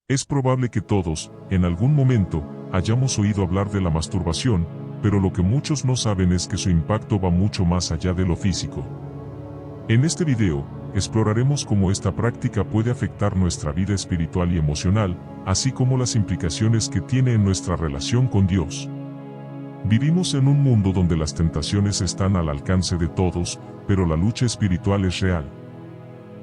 Es probable que todos, en algún momento, hayamos oído hablar de la masturbación, pero lo que muchos no saben es que su impacto va mucho más allá de lo físico. En este video, exploraremos cómo esta práctica puede afectar nuestra vida espiritual y emocional, así como las implicaciones que tiene en nuestra relación con Dios. Vivimos en un mundo donde las tentaciones están al alcance de todos, pero la lucha espiritual es real.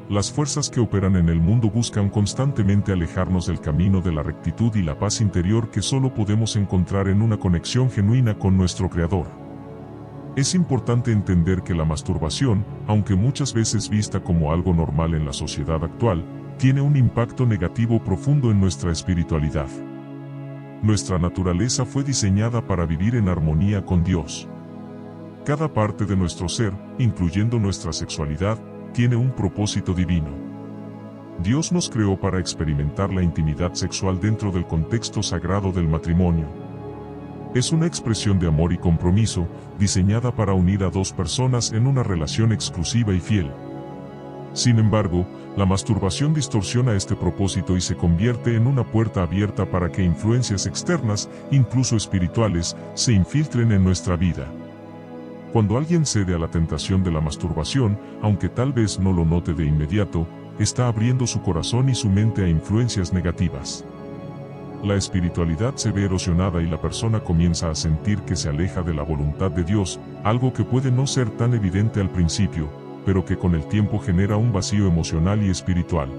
Las fuerzas que operan en el mundo buscan constantemente alejarnos del camino de la rectitud y la paz interior que solo podemos encontrar en una conexión genuina con nuestro Creador. Es importante entender que la masturbación, aunque muchas veces vista como algo normal en la sociedad actual, tiene un impacto negativo profundo en nuestra espiritualidad. Nuestra naturaleza fue diseñada para vivir en armonía con Dios. Cada parte de nuestro ser, incluyendo nuestra sexualidad, tiene un propósito divino. Dios nos creó para experimentar la intimidad sexual dentro del contexto sagrado del matrimonio. Es una expresión de amor y compromiso, diseñada para unir a dos personas en una relación exclusiva y fiel. Sin embargo, la masturbación distorsiona este propósito y se convierte en una puerta abierta para que influencias externas, incluso espirituales, se infiltren en nuestra vida. Cuando alguien cede a la tentación de la masturbación, aunque tal vez no lo note de inmediato, está abriendo su corazón y su mente a influencias negativas. La espiritualidad se ve erosionada y la persona comienza a sentir que se aleja de la voluntad de Dios, algo que puede no ser tan evidente al principio, pero que con el tiempo genera un vacío emocional y espiritual.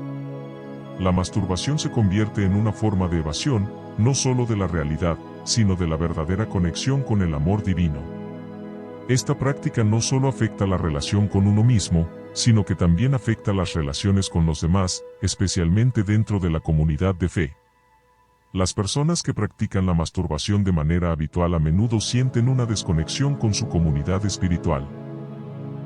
La masturbación se convierte en una forma de evasión, no solo de la realidad, sino de la verdadera conexión con el amor divino. Esta práctica no solo afecta la relación con uno mismo, sino que también afecta las relaciones con los demás, especialmente dentro de la comunidad de fe. Las personas que practican la masturbación de manera habitual a menudo sienten una desconexión con su comunidad espiritual.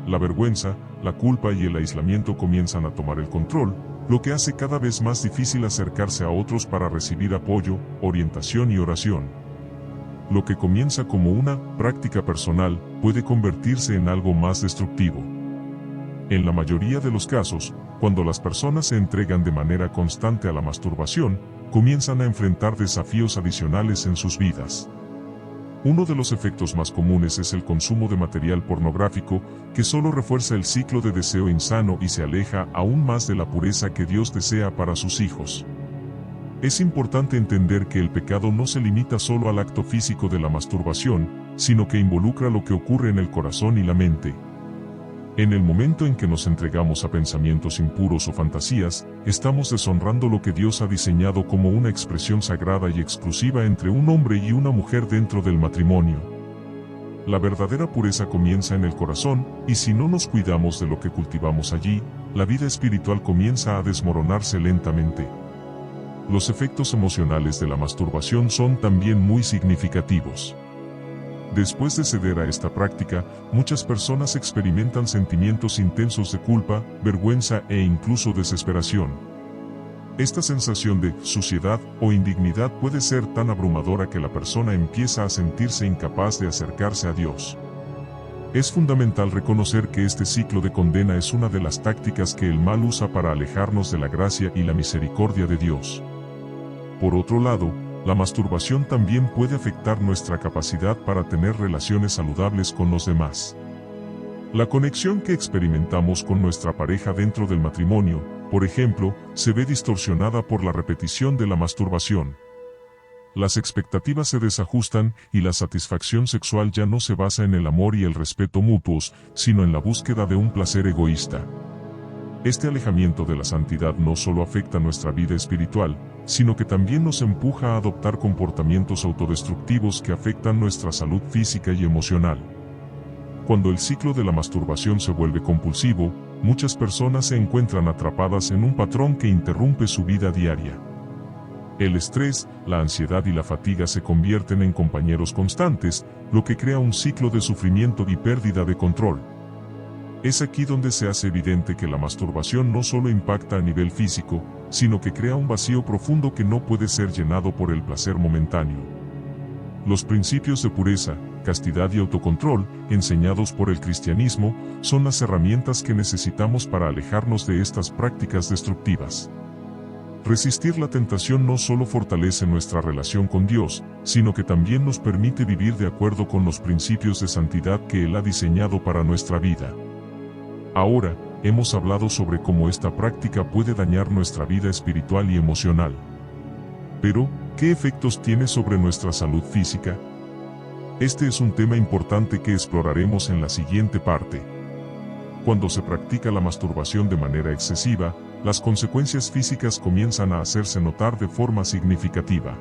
La vergüenza, la culpa y el aislamiento comienzan a tomar el control, lo que hace cada vez más difícil acercarse a otros para recibir apoyo, orientación y oración. Lo que comienza como una práctica personal puede convertirse en algo más destructivo. En la mayoría de los casos, cuando las personas se entregan de manera constante a la masturbación, comienzan a enfrentar desafíos adicionales en sus vidas. Uno de los efectos más comunes es el consumo de material pornográfico, que solo refuerza el ciclo de deseo insano y se aleja aún más de la pureza que Dios desea para sus hijos. Es importante entender que el pecado no se limita solo al acto físico de la masturbación, sino que involucra lo que ocurre en el corazón y la mente. En el momento en que nos entregamos a pensamientos impuros o fantasías, estamos deshonrando lo que Dios ha diseñado como una expresión sagrada y exclusiva entre un hombre y una mujer dentro del matrimonio. La verdadera pureza comienza en el corazón, y si no nos cuidamos de lo que cultivamos allí, la vida espiritual comienza a desmoronarse lentamente. Los efectos emocionales de la masturbación son también muy significativos. Después de ceder a esta práctica, muchas personas experimentan sentimientos intensos de culpa, vergüenza e incluso desesperación. Esta sensación de suciedad o indignidad puede ser tan abrumadora que la persona empieza a sentirse incapaz de acercarse a Dios. Es fundamental reconocer que este ciclo de condena es una de las tácticas que el mal usa para alejarnos de la gracia y la misericordia de Dios. Por otro lado, la masturbación también puede afectar nuestra capacidad para tener relaciones saludables con los demás. La conexión que experimentamos con nuestra pareja dentro del matrimonio, por ejemplo, se ve distorsionada por la repetición de la masturbación. Las expectativas se desajustan y la satisfacción sexual ya no se basa en el amor y el respeto mutuos, sino en la búsqueda de un placer egoísta. Este alejamiento de la santidad no solo afecta nuestra vida espiritual, sino que también nos empuja a adoptar comportamientos autodestructivos que afectan nuestra salud física y emocional. Cuando el ciclo de la masturbación se vuelve compulsivo, muchas personas se encuentran atrapadas en un patrón que interrumpe su vida diaria. El estrés, la ansiedad y la fatiga se convierten en compañeros constantes, lo que crea un ciclo de sufrimiento y pérdida de control. Es aquí donde se hace evidente que la masturbación no solo impacta a nivel físico, sino que crea un vacío profundo que no puede ser llenado por el placer momentáneo. Los principios de pureza, castidad y autocontrol, enseñados por el cristianismo, son las herramientas que necesitamos para alejarnos de estas prácticas destructivas. Resistir la tentación no solo fortalece nuestra relación con Dios, sino que también nos permite vivir de acuerdo con los principios de santidad que Él ha diseñado para nuestra vida. Ahora, hemos hablado sobre cómo esta práctica puede dañar nuestra vida espiritual y emocional. Pero, ¿qué efectos tiene sobre nuestra salud física? Este es un tema importante que exploraremos en la siguiente parte. Cuando se practica la masturbación de manera excesiva, las consecuencias físicas comienzan a hacerse notar de forma significativa.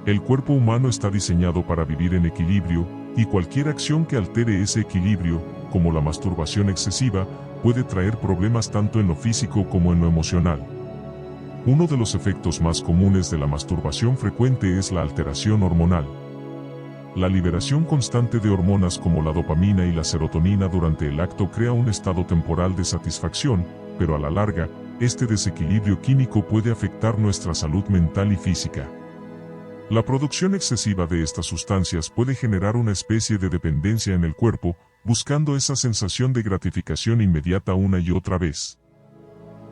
El cuerpo humano está diseñado para vivir en equilibrio, y cualquier acción que altere ese equilibrio, como la masturbación excesiva, puede traer problemas tanto en lo físico como en lo emocional. Uno de los efectos más comunes de la masturbación frecuente es la alteración hormonal. La liberación constante de hormonas como la dopamina y la serotonina durante el acto crea un estado temporal de satisfacción, pero a la larga, este desequilibrio químico puede afectar nuestra salud mental y física. La producción excesiva de estas sustancias puede generar una especie de dependencia en el cuerpo, buscando esa sensación de gratificación inmediata una y otra vez.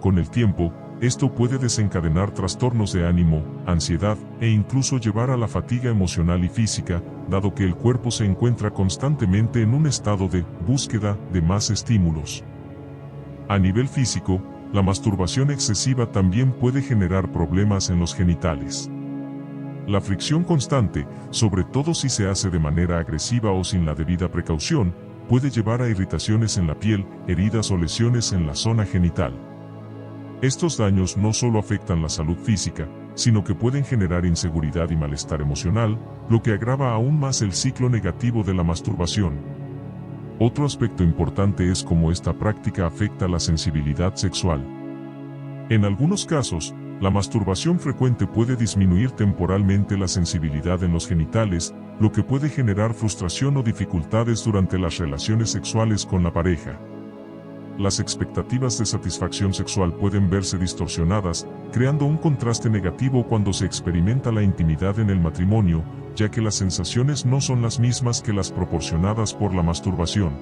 Con el tiempo, esto puede desencadenar trastornos de ánimo, ansiedad, e incluso llevar a la fatiga emocional y física, dado que el cuerpo se encuentra constantemente en un estado de búsqueda de más estímulos. A nivel físico, la masturbación excesiva también puede generar problemas en los genitales. La fricción constante, sobre todo si se hace de manera agresiva o sin la debida precaución, puede llevar a irritaciones en la piel, heridas o lesiones en la zona genital. Estos daños no solo afectan la salud física, sino que pueden generar inseguridad y malestar emocional, lo que agrava aún más el ciclo negativo de la masturbación. Otro aspecto importante es cómo esta práctica afecta la sensibilidad sexual. En algunos casos, la masturbación frecuente puede disminuir temporalmente la sensibilidad en los genitales, lo que puede generar frustración o dificultades durante las relaciones sexuales con la pareja. Las expectativas de satisfacción sexual pueden verse distorsionadas, creando un contraste negativo cuando se experimenta la intimidad en el matrimonio, ya que las sensaciones no son las mismas que las proporcionadas por la masturbación.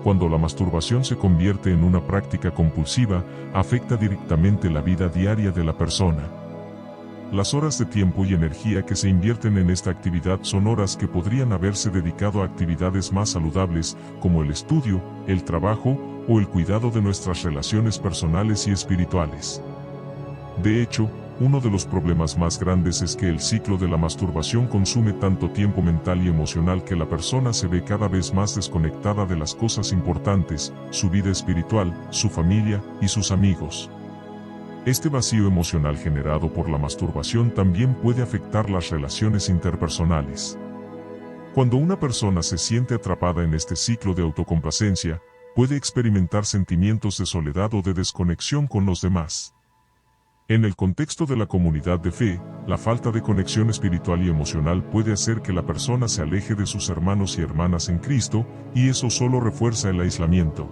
Cuando la masturbación se convierte en una práctica compulsiva, afecta directamente la vida diaria de la persona. Las horas de tiempo y energía que se invierten en esta actividad son horas que podrían haberse dedicado a actividades más saludables, como el estudio, el trabajo, o el cuidado de nuestras relaciones personales y espirituales. De hecho, uno de los problemas más grandes es que el ciclo de la masturbación consume tanto tiempo mental y emocional que la persona se ve cada vez más desconectada de las cosas importantes, su vida espiritual, su familia y sus amigos. Este vacío emocional generado por la masturbación también puede afectar las relaciones interpersonales. Cuando una persona se siente atrapada en este ciclo de autocomplacencia, puede experimentar sentimientos de soledad o de desconexión con los demás. En el contexto de la comunidad de fe, la falta de conexión espiritual y emocional puede hacer que la persona se aleje de sus hermanos y hermanas en Cristo, y eso solo refuerza el aislamiento.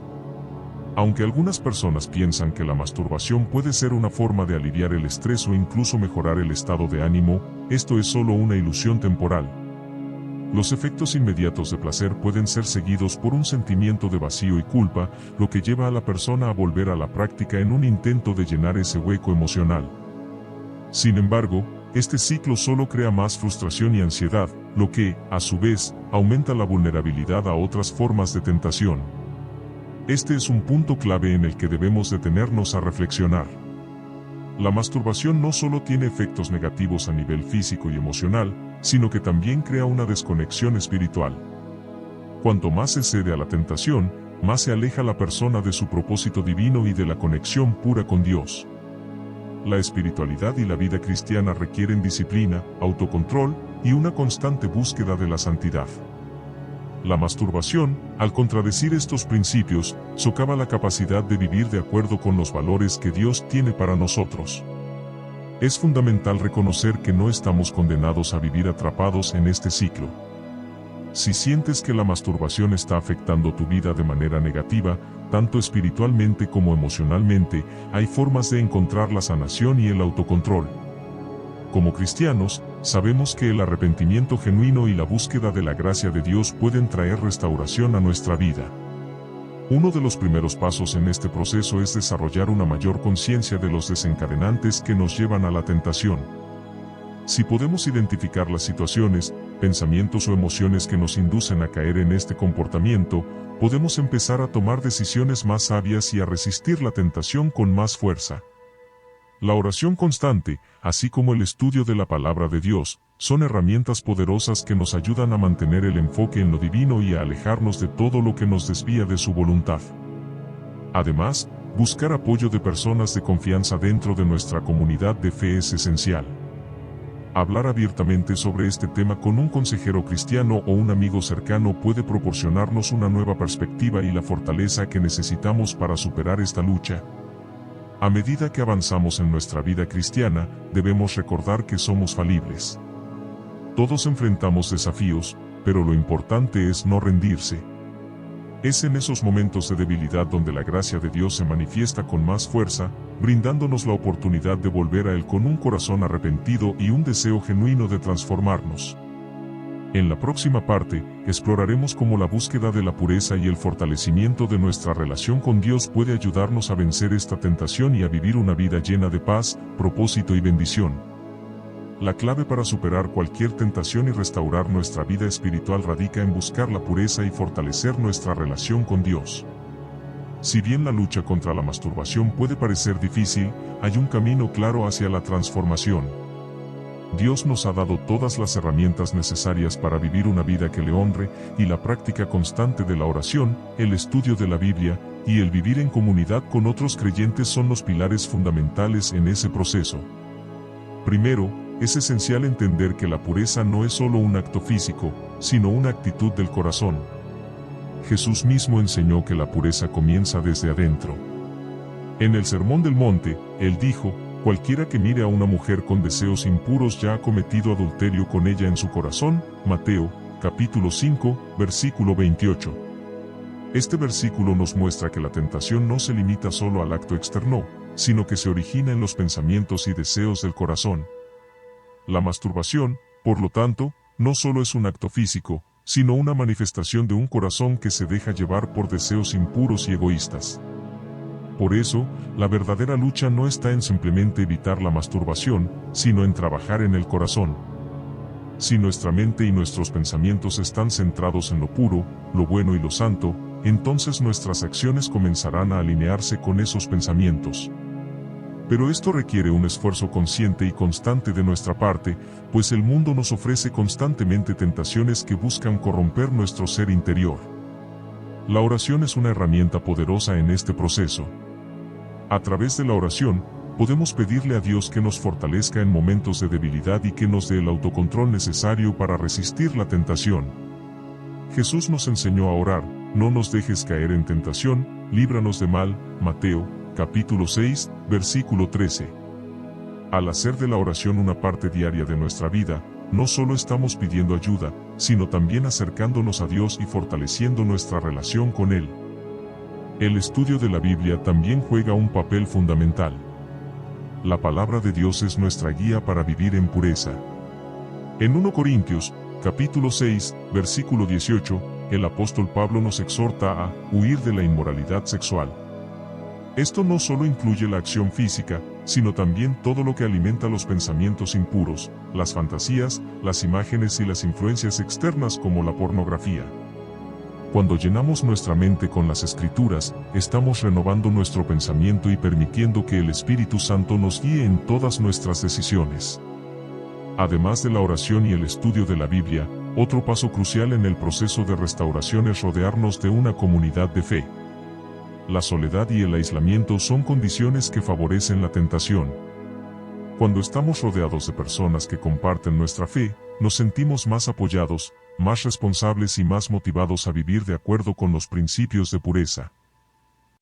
Aunque algunas personas piensan que la masturbación puede ser una forma de aliviar el estrés o incluso mejorar el estado de ánimo, esto es solo una ilusión temporal. Los efectos inmediatos de placer pueden ser seguidos por un sentimiento de vacío y culpa, lo que lleva a la persona a volver a la práctica en un intento de llenar ese hueco emocional. Sin embargo, este ciclo solo crea más frustración y ansiedad, lo que, a su vez, aumenta la vulnerabilidad a otras formas de tentación. Este es un punto clave en el que debemos detenernos a reflexionar. La masturbación no solo tiene efectos negativos a nivel físico y emocional, sino que también crea una desconexión espiritual. Cuanto más se cede a la tentación, más se aleja la persona de su propósito divino y de la conexión pura con Dios. La espiritualidad y la vida cristiana requieren disciplina, autocontrol y una constante búsqueda de la santidad. La masturbación, al contradecir estos principios, socava la capacidad de vivir de acuerdo con los valores que Dios tiene para nosotros. Es fundamental reconocer que no estamos condenados a vivir atrapados en este ciclo. Si sientes que la masturbación está afectando tu vida de manera negativa, tanto espiritualmente como emocionalmente, hay formas de encontrar la sanación y el autocontrol. Como cristianos, sabemos que el arrepentimiento genuino y la búsqueda de la gracia de Dios pueden traer restauración a nuestra vida. Uno de los primeros pasos en este proceso es desarrollar una mayor conciencia de los desencadenantes que nos llevan a la tentación. Si podemos identificar las situaciones, pensamientos o emociones que nos inducen a caer en este comportamiento, podemos empezar a tomar decisiones más sabias y a resistir la tentación con más fuerza. La oración constante, así como el estudio de la palabra de Dios, son herramientas poderosas que nos ayudan a mantener el enfoque en lo divino y a alejarnos de todo lo que nos desvía de su voluntad. Además, buscar apoyo de personas de confianza dentro de nuestra comunidad de fe es esencial. Hablar abiertamente sobre este tema con un consejero cristiano o un amigo cercano puede proporcionarnos una nueva perspectiva y la fortaleza que necesitamos para superar esta lucha. A medida que avanzamos en nuestra vida cristiana, debemos recordar que somos falibles. Todos enfrentamos desafíos, pero lo importante es no rendirse. Es en esos momentos de debilidad donde la gracia de Dios se manifiesta con más fuerza, brindándonos la oportunidad de volver a Él con un corazón arrepentido y un deseo genuino de transformarnos. En la próxima parte, exploraremos cómo la búsqueda de la pureza y el fortalecimiento de nuestra relación con Dios puede ayudarnos a vencer esta tentación y a vivir una vida llena de paz, propósito y bendición. La clave para superar cualquier tentación y restaurar nuestra vida espiritual radica en buscar la pureza y fortalecer nuestra relación con Dios. Si bien la lucha contra la masturbación puede parecer difícil, hay un camino claro hacia la transformación. Dios nos ha dado todas las herramientas necesarias para vivir una vida que le honre, y la práctica constante de la oración, el estudio de la Biblia, y el vivir en comunidad con otros creyentes son los pilares fundamentales en ese proceso. Primero, es esencial entender que la pureza no es solo un acto físico, sino una actitud del corazón. Jesús mismo enseñó que la pureza comienza desde adentro. En el Sermón del Monte, Él dijo: cualquiera que mire a una mujer con deseos impuros ya ha cometido adulterio con ella en su corazón. Mateo, capítulo 5, versículo 28. Este versículo nos muestra que la tentación no se limita solo al acto externo, sino que se origina en los pensamientos y deseos del corazón. La masturbación, por lo tanto, no solo es un acto físico, sino una manifestación de un corazón que se deja llevar por deseos impuros y egoístas. Por eso, la verdadera lucha no está en simplemente evitar la masturbación, sino en trabajar en el corazón. Si nuestra mente y nuestros pensamientos están centrados en lo puro, lo bueno y lo santo, entonces nuestras acciones comenzarán a alinearse con esos pensamientos. Pero esto requiere un esfuerzo consciente y constante de nuestra parte, pues el mundo nos ofrece constantemente tentaciones que buscan corromper nuestro ser interior. La oración es una herramienta poderosa en este proceso. A través de la oración, podemos pedirle a Dios que nos fortalezca en momentos de debilidad y que nos dé el autocontrol necesario para resistir la tentación. Jesús nos enseñó a orar: no nos dejes caer en tentación, líbranos de mal. Mateo, capítulo 6, versículo 13. Al hacer de la oración una parte diaria de nuestra vida, no solo estamos pidiendo ayuda, sino también acercándonos a Dios y fortaleciendo nuestra relación con Él. El estudio de la Biblia también juega un papel fundamental. La palabra de Dios es nuestra guía para vivir en pureza. En 1 Corintios, capítulo 6, versículo 18, el apóstol Pablo nos exhorta a huir de la inmoralidad sexual. Esto no solo incluye la acción física, sino también todo lo que alimenta los pensamientos impuros, las fantasías, las imágenes y las influencias externas como la pornografía. Cuando llenamos nuestra mente con las Escrituras, estamos renovando nuestro pensamiento y permitiendo que el Espíritu Santo nos guíe en todas nuestras decisiones. Además de la oración y el estudio de la Biblia, otro paso crucial en el proceso de restauración es rodearnos de una comunidad de fe. La soledad y el aislamiento son condiciones que favorecen la tentación. Cuando estamos rodeados de personas que comparten nuestra fe, nos sentimos más apoyados, más responsables y más motivados a vivir de acuerdo con los principios de pureza.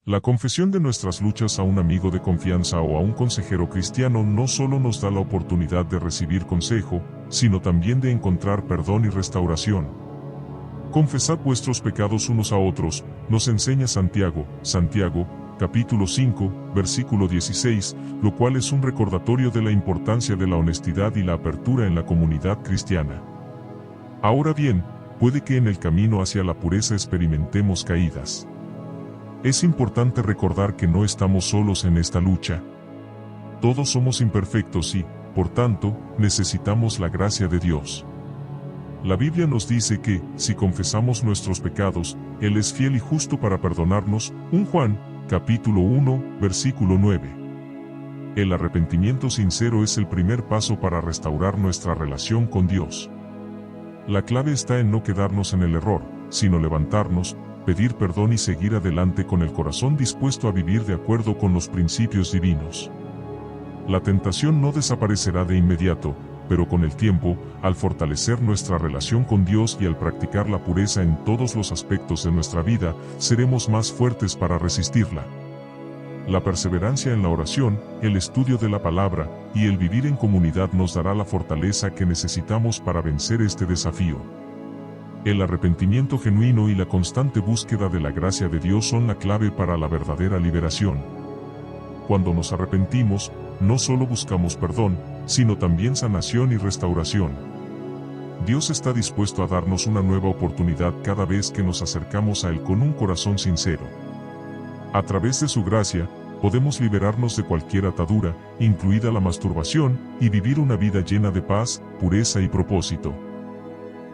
La confesión de nuestras luchas a un amigo de confianza o a un consejero cristiano no solo nos da la oportunidad de recibir consejo, sino también de encontrar perdón y restauración. Confesad vuestros pecados unos a otros, nos enseña Santiago, capítulo 5, versículo 16, lo cual es un recordatorio de la importancia de la honestidad y la apertura en la comunidad cristiana. Ahora bien, puede que en el camino hacia la pureza experimentemos caídas. Es importante recordar que no estamos solos en esta lucha. Todos somos imperfectos y, por tanto, necesitamos la gracia de Dios. La Biblia nos dice que, si confesamos nuestros pecados, Él es fiel y justo para perdonarnos. 1 Juan, capítulo 1, versículo 9. El arrepentimiento sincero es el primer paso para restaurar nuestra relación con Dios. La clave está en no quedarnos en el error, sino levantarnos, pedir perdón y seguir adelante con el corazón dispuesto a vivir de acuerdo con los principios divinos. La tentación no desaparecerá de inmediato, pero con el tiempo, al fortalecer nuestra relación con Dios y al practicar la pureza en todos los aspectos de nuestra vida, seremos más fuertes para resistirla. La perseverancia en la oración, el estudio de la palabra, y el vivir en comunidad nos dará la fortaleza que necesitamos para vencer este desafío. El arrepentimiento genuino y la constante búsqueda de la gracia de Dios son la clave para la verdadera liberación. Cuando nos arrepentimos, no solo buscamos perdón, sino también sanación y restauración. Dios está dispuesto a darnos una nueva oportunidad cada vez que nos acercamos a Él con un corazón sincero. A través de su gracia, podemos liberarnos de cualquier atadura, incluida la masturbación, y vivir una vida llena de paz, pureza y propósito.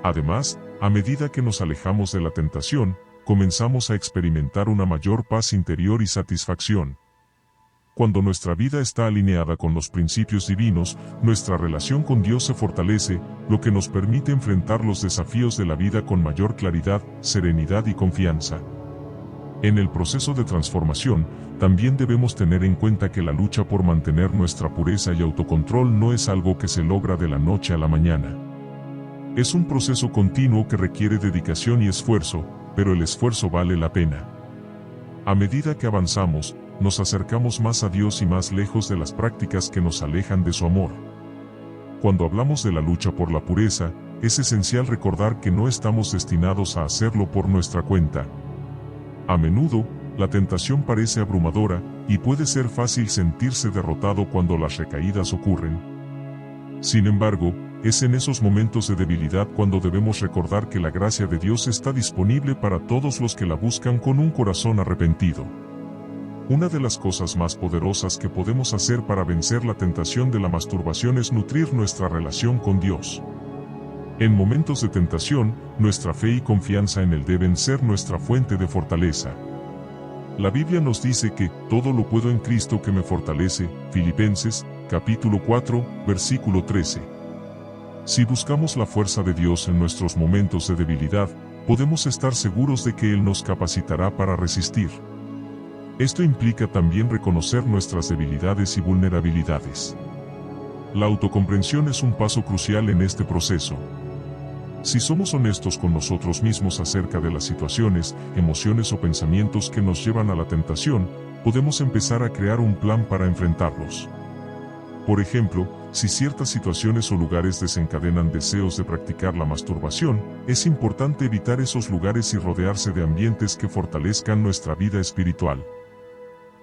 Además, a medida que nos alejamos de la tentación, comenzamos a experimentar una mayor paz interior y satisfacción. Cuando nuestra vida está alineada con los principios divinos, nuestra relación con Dios se fortalece, lo que nos permite enfrentar los desafíos de la vida con mayor claridad, serenidad y confianza. En el proceso de transformación, también debemos tener en cuenta que la lucha por mantener nuestra pureza y autocontrol no es algo que se logra de la noche a la mañana. Es un proceso continuo que requiere dedicación y esfuerzo, pero el esfuerzo vale la pena. A medida que avanzamos, nos acercamos más a Dios y más lejos de las prácticas que nos alejan de su amor. Cuando hablamos de la lucha por la pureza, es esencial recordar que no estamos destinados a hacerlo por nuestra cuenta. A menudo, la tentación parece abrumadora, y puede ser fácil sentirse derrotado cuando las recaídas ocurren. Sin embargo, es en esos momentos de debilidad cuando debemos recordar que la gracia de Dios está disponible para todos los que la buscan con un corazón arrepentido. Una de las cosas más poderosas que podemos hacer para vencer la tentación de la masturbación es nutrir nuestra relación con Dios. En momentos de tentación, nuestra fe y confianza en Él deben ser nuestra fuente de fortaleza. La Biblia nos dice que todo lo puedo en Cristo que me fortalece, Filipenses, capítulo 4, versículo 13. Si buscamos la fuerza de Dios en nuestros momentos de debilidad, podemos estar seguros de que Él nos capacitará para resistir. Esto implica también reconocer nuestras debilidades y vulnerabilidades. La autocomprensión es un paso crucial en este proceso. Si somos honestos con nosotros mismos acerca de las situaciones, emociones o pensamientos que nos llevan a la tentación, podemos empezar a crear un plan para enfrentarlos. Por ejemplo, si ciertas situaciones o lugares desencadenan deseos de practicar la masturbación, es importante evitar esos lugares y rodearse de ambientes que fortalezcan nuestra vida espiritual.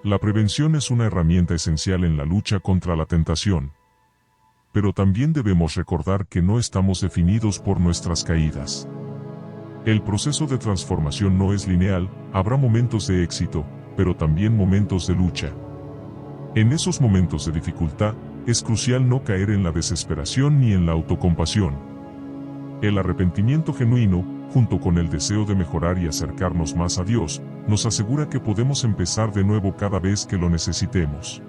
La prevención es una herramienta esencial en la lucha contra la tentación. Pero también debemos recordar que no estamos definidos por nuestras caídas. El proceso de transformación no es lineal, habrá momentos de éxito, pero también momentos de lucha. En esos momentos de dificultad, es crucial no caer en la desesperación ni en la autocompasión. El arrepentimiento genuino, junto con el deseo de mejorar y acercarnos más a Dios, nos asegura que podemos empezar de nuevo cada vez que lo necesitemos.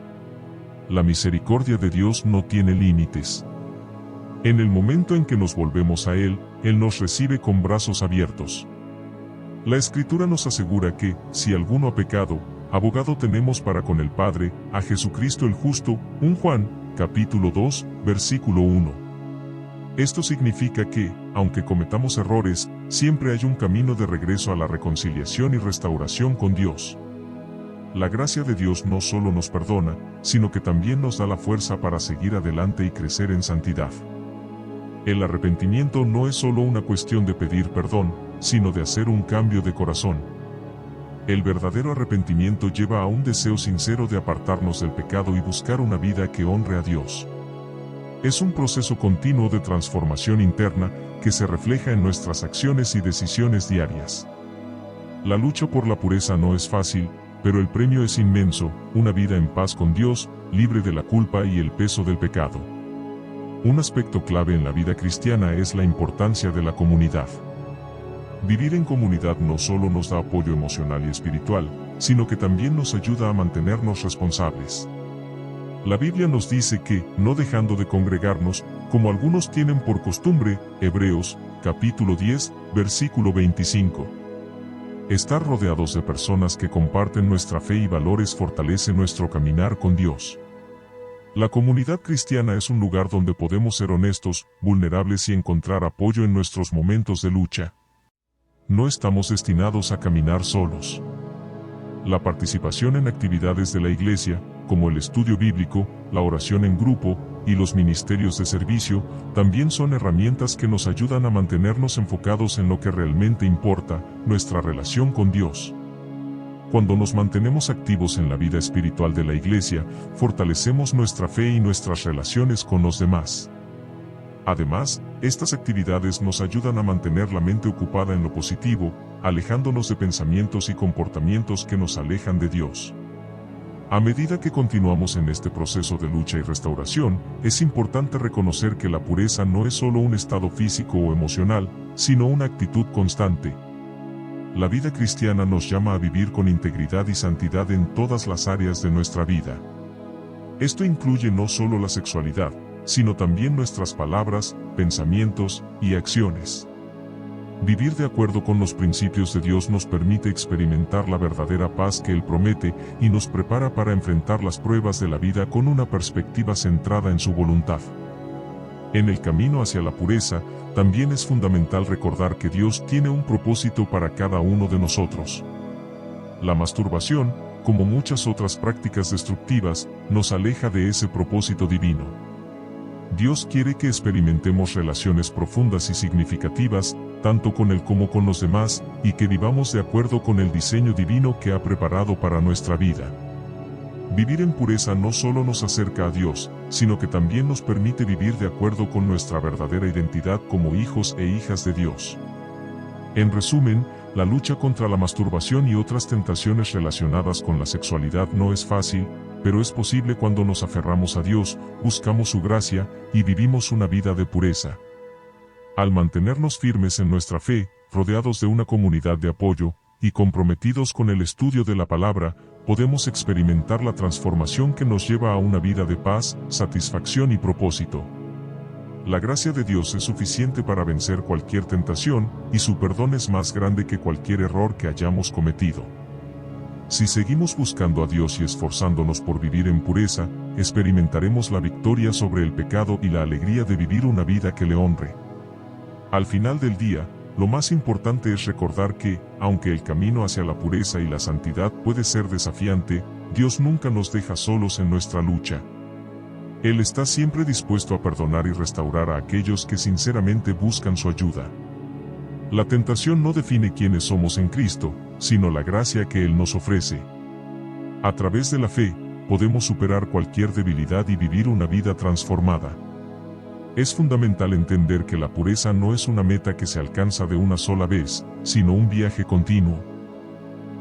La misericordia de Dios no tiene límites. En el momento en que nos volvemos a Él, Él nos recibe con brazos abiertos. La Escritura nos asegura que, si alguno ha pecado, abogado tenemos para con el Padre, a Jesucristo el justo. 1 Juan, capítulo 2, versículo 1. Esto significa que, aunque cometamos errores, siempre hay un camino de regreso a la reconciliación y restauración con Dios. La gracia de Dios no solo nos perdona, sino que también nos da la fuerza para seguir adelante y crecer en santidad. El arrepentimiento no es solo una cuestión de pedir perdón, sino de hacer un cambio de corazón. El verdadero arrepentimiento lleva a un deseo sincero de apartarnos del pecado y buscar una vida que honre a Dios. Es un proceso continuo de transformación interna que se refleja en nuestras acciones y decisiones diarias. La lucha por la pureza no es fácil, pero el premio es inmenso, una vida en paz con Dios, libre de la culpa y el peso del pecado. Un aspecto clave en la vida cristiana es la importancia de la comunidad. Vivir en comunidad no solo nos da apoyo emocional y espiritual, sino que también nos ayuda a mantenernos responsables. La Biblia nos dice que, no dejando de congregarnos, como algunos tienen por costumbre, Hebreos, capítulo 10, versículo 25. Estar rodeados de personas que comparten nuestra fe y valores fortalece nuestro caminar con Dios. La comunidad cristiana es un lugar donde podemos ser honestos, vulnerables y encontrar apoyo en nuestros momentos de lucha. No estamos destinados a caminar solos. La participación en actividades de la iglesia, como el estudio bíblico, la oración en grupo y los ministerios de servicio, también son herramientas que nos ayudan a mantenernos enfocados en lo que realmente importa, nuestra relación con Dios. Cuando nos mantenemos activos en la vida espiritual de la iglesia, fortalecemos nuestra fe y nuestras relaciones con los demás. Además, estas actividades nos ayudan a mantener la mente ocupada en lo positivo, alejándonos de pensamientos y comportamientos que nos alejan de Dios. A medida que continuamos en este proceso de lucha y restauración, es importante reconocer que la pureza no es solo un estado físico o emocional, sino una actitud constante. La vida cristiana nos llama a vivir con integridad y santidad en todas las áreas de nuestra vida. Esto incluye no solo la sexualidad, sino también nuestras palabras, pensamientos y acciones. Vivir de acuerdo con los principios de Dios nos permite experimentar la verdadera paz que Él promete y nos prepara para enfrentar las pruebas de la vida con una perspectiva centrada en su voluntad. En el camino hacia la pureza, también es fundamental recordar que Dios tiene un propósito para cada uno de nosotros. La masturbación, como muchas otras prácticas destructivas, nos aleja de ese propósito divino. Dios quiere que experimentemos relaciones profundas y significativas, tanto con Él como con los demás, y que vivamos de acuerdo con el diseño divino que ha preparado para nuestra vida. Vivir en pureza no solo nos acerca a Dios, sino que también nos permite vivir de acuerdo con nuestra verdadera identidad como hijos e hijas de Dios. En resumen, la lucha contra la masturbación y otras tentaciones relacionadas con la sexualidad no es fácil, pero es posible cuando nos aferramos a Dios, buscamos su gracia, y vivimos una vida de pureza. Al mantenernos firmes en nuestra fe, rodeados de una comunidad de apoyo, y comprometidos con el estudio de la palabra, podemos experimentar la transformación que nos lleva a una vida de paz, satisfacción y propósito. La gracia de Dios es suficiente para vencer cualquier tentación, y su perdón es más grande que cualquier error que hayamos cometido. Si seguimos buscando a Dios y esforzándonos por vivir en pureza, experimentaremos la victoria sobre el pecado y la alegría de vivir una vida que le honre. Al final del día, lo más importante es recordar que, aunque el camino hacia la pureza y la santidad puede ser desafiante, Dios nunca nos deja solos en nuestra lucha. Él está siempre dispuesto a perdonar y restaurar a aquellos que sinceramente buscan su ayuda. La tentación no define quiénes somos en Cristo, sino la gracia que Él nos ofrece. A través de la fe, podemos superar cualquier debilidad y vivir una vida transformada. Es fundamental entender que la pureza no es una meta que se alcanza de una sola vez, sino un viaje continuo.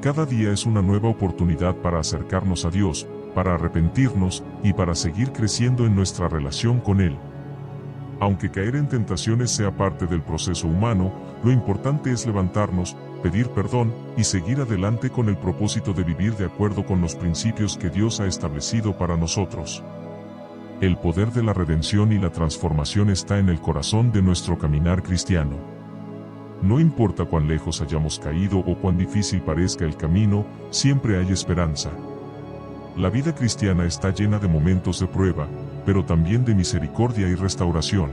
Cada día es una nueva oportunidad para acercarnos a Dios, para arrepentirnos, y para seguir creciendo en nuestra relación con Él. Aunque caer en tentaciones sea parte del proceso humano, lo importante es levantarnos, pedir perdón, y seguir adelante con el propósito de vivir de acuerdo con los principios que Dios ha establecido para nosotros. El poder de la redención y la transformación está en el corazón de nuestro caminar cristiano. No importa cuán lejos hayamos caído o cuán difícil parezca el camino, siempre hay esperanza. La vida cristiana está llena de momentos de prueba, pero también de misericordia y restauración.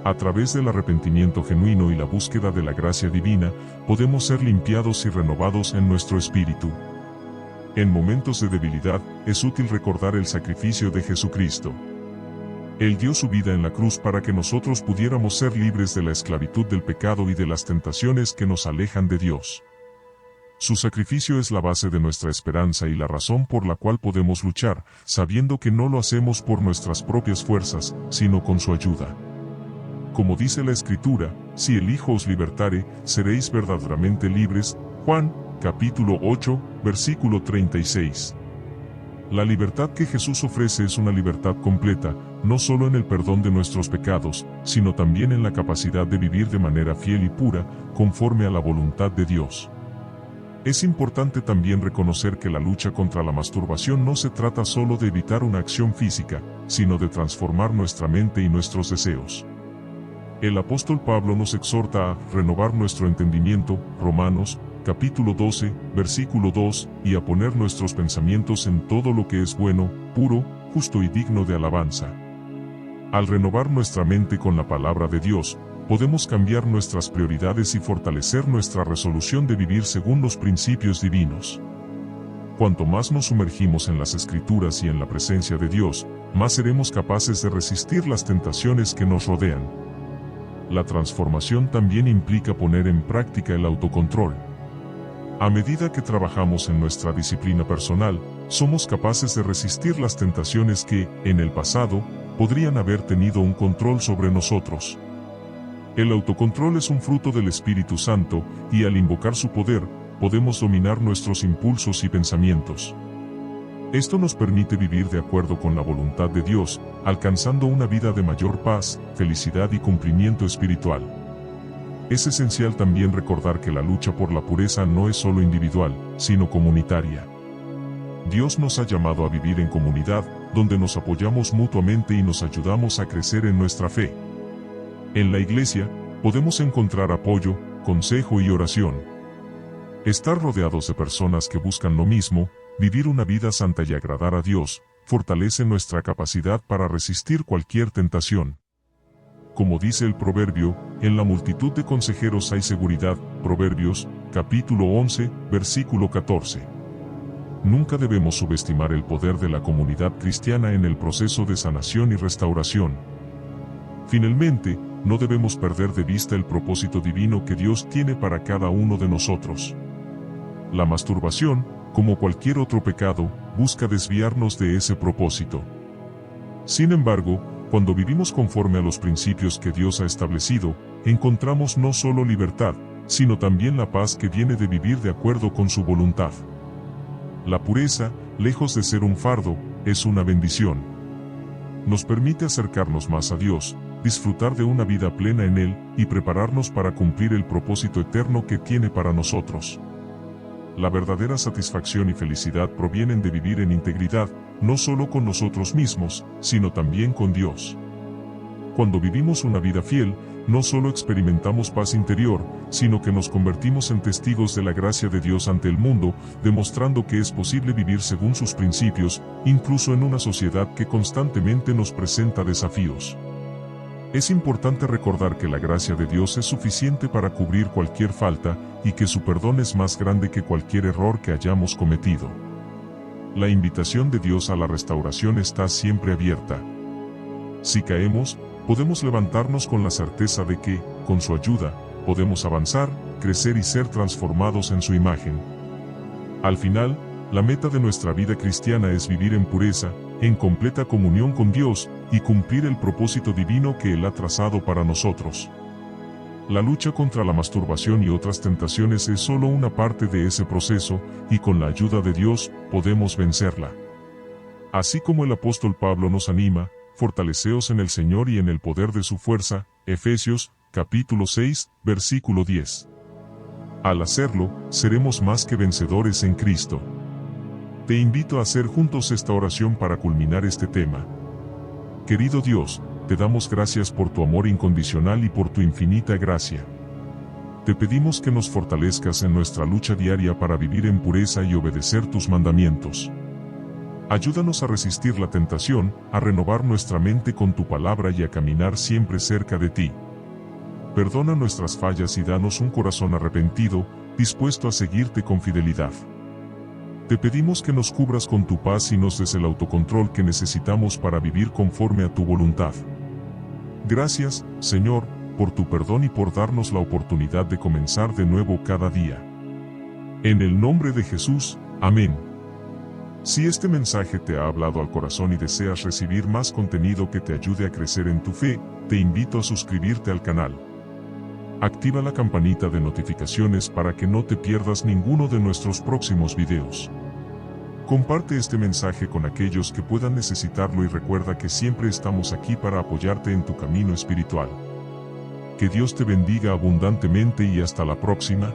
A través del arrepentimiento genuino y la búsqueda de la gracia divina, podemos ser limpiados y renovados en nuestro espíritu. En momentos de debilidad, es útil recordar el sacrificio de Jesucristo. Él dio su vida en la cruz para que nosotros pudiéramos ser libres de la esclavitud del pecado y de las tentaciones que nos alejan de Dios. Su sacrificio es la base de nuestra esperanza y la razón por la cual podemos luchar, sabiendo que no lo hacemos por nuestras propias fuerzas, sino con su ayuda. Como dice la Escritura, si el Hijo os libertare, seréis verdaderamente libres. Juan, capítulo 8, versículo 36. La libertad que Jesús ofrece es una libertad completa, no solo en el perdón de nuestros pecados, sino también en la capacidad de vivir de manera fiel y pura, conforme a la voluntad de Dios. Es importante también reconocer que la lucha contra la masturbación no se trata solo de evitar una acción física, sino de transformar nuestra mente y nuestros deseos. El apóstol Pablo nos exhorta a renovar nuestro entendimiento, Romanos, capítulo 12, versículo 2, y a poner nuestros pensamientos en todo lo que es bueno, puro, justo y digno de alabanza. Al renovar nuestra mente con la palabra de Dios, podemos cambiar nuestras prioridades y fortalecer nuestra resolución de vivir según los principios divinos. Cuanto más nos sumergimos en las Escrituras y en la presencia de Dios, más seremos capaces de resistir las tentaciones que nos rodean. La transformación también implica poner en práctica el autocontrol. A medida que trabajamos en nuestra disciplina personal, somos capaces de resistir las tentaciones que, en el pasado, podrían haber tenido un control sobre nosotros. El autocontrol es un fruto del Espíritu Santo, y al invocar su poder, podemos dominar nuestros impulsos y pensamientos. Esto nos permite vivir de acuerdo con la voluntad de Dios, alcanzando una vida de mayor paz, felicidad y cumplimiento espiritual. Es esencial también recordar que la lucha por la pureza no es solo individual, sino comunitaria. Dios nos ha llamado a vivir en comunidad, donde nos apoyamos mutuamente y nos ayudamos a crecer en nuestra fe. En la iglesia, podemos encontrar apoyo, consejo y oración. Estar rodeados de personas que buscan lo mismo, vivir una vida santa y agradar a Dios, fortalece nuestra capacidad para resistir cualquier tentación. Como dice el proverbio, en la multitud de consejeros hay seguridad, Proverbios, capítulo 11, versículo 14. Nunca debemos subestimar el poder de la comunidad cristiana en el proceso de sanación y restauración. Finalmente, no debemos perder de vista el propósito divino que Dios tiene para cada uno de nosotros. La masturbación, como cualquier otro pecado, busca desviarnos de ese propósito. Sin embargo, cuando vivimos conforme a los principios que Dios ha establecido, encontramos no solo libertad, sino también la paz que viene de vivir de acuerdo con su voluntad. La pureza, lejos de ser un fardo, es una bendición. Nos permite acercarnos más a Dios, disfrutar de una vida plena en Él, y prepararnos para cumplir el propósito eterno que tiene para nosotros. La verdadera satisfacción y felicidad provienen de vivir en integridad, no solo con nosotros mismos, sino también con Dios. Cuando vivimos una vida fiel, no solo experimentamos paz interior, sino que nos convertimos en testigos de la gracia de Dios ante el mundo, demostrando que es posible vivir según sus principios, incluso en una sociedad que constantemente nos presenta desafíos. Es importante recordar que la gracia de Dios es suficiente para cubrir cualquier falta, y que su perdón es más grande que cualquier error que hayamos cometido. La invitación de Dios a la restauración está siempre abierta. Si caemos, podemos levantarnos con la certeza de que, con su ayuda, podemos avanzar, crecer y ser transformados en su imagen. Al final, la meta de nuestra vida cristiana es vivir en pureza, en completa comunión con Dios, y cumplir el propósito divino que Él ha trazado para nosotros. La lucha contra la masturbación y otras tentaciones es solo una parte de ese proceso, y con la ayuda de Dios, podemos vencerla. Así como el apóstol Pablo nos anima, fortaleceos en el Señor y en el poder de su fuerza, Efesios, capítulo 6, versículo 10. Al hacerlo, seremos más que vencedores en Cristo. Te invito a hacer juntos esta oración para culminar este tema. Querido Dios, te damos gracias por tu amor incondicional y por tu infinita gracia. Te pedimos que nos fortalezcas en nuestra lucha diaria para vivir en pureza y obedecer tus mandamientos. Ayúdanos a resistir la tentación, a renovar nuestra mente con tu palabra y a caminar siempre cerca de ti. Perdona nuestras fallas y danos un corazón arrepentido, dispuesto a seguirte con fidelidad. Te pedimos que nos cubras con tu paz y nos des el autocontrol que necesitamos para vivir conforme a tu voluntad. Gracias, Señor, por tu perdón y por darnos la oportunidad de comenzar de nuevo cada día. En el nombre de Jesús, amén. Si este mensaje te ha hablado al corazón y deseas recibir más contenido que te ayude a crecer en tu fe, te invito a suscribirte al canal. Activa la campanita de notificaciones para que no te pierdas ninguno de nuestros próximos videos. Comparte este mensaje con aquellos que puedan necesitarlo y recuerda que siempre estamos aquí para apoyarte en tu camino espiritual. Que Dios te bendiga abundantemente y hasta la próxima.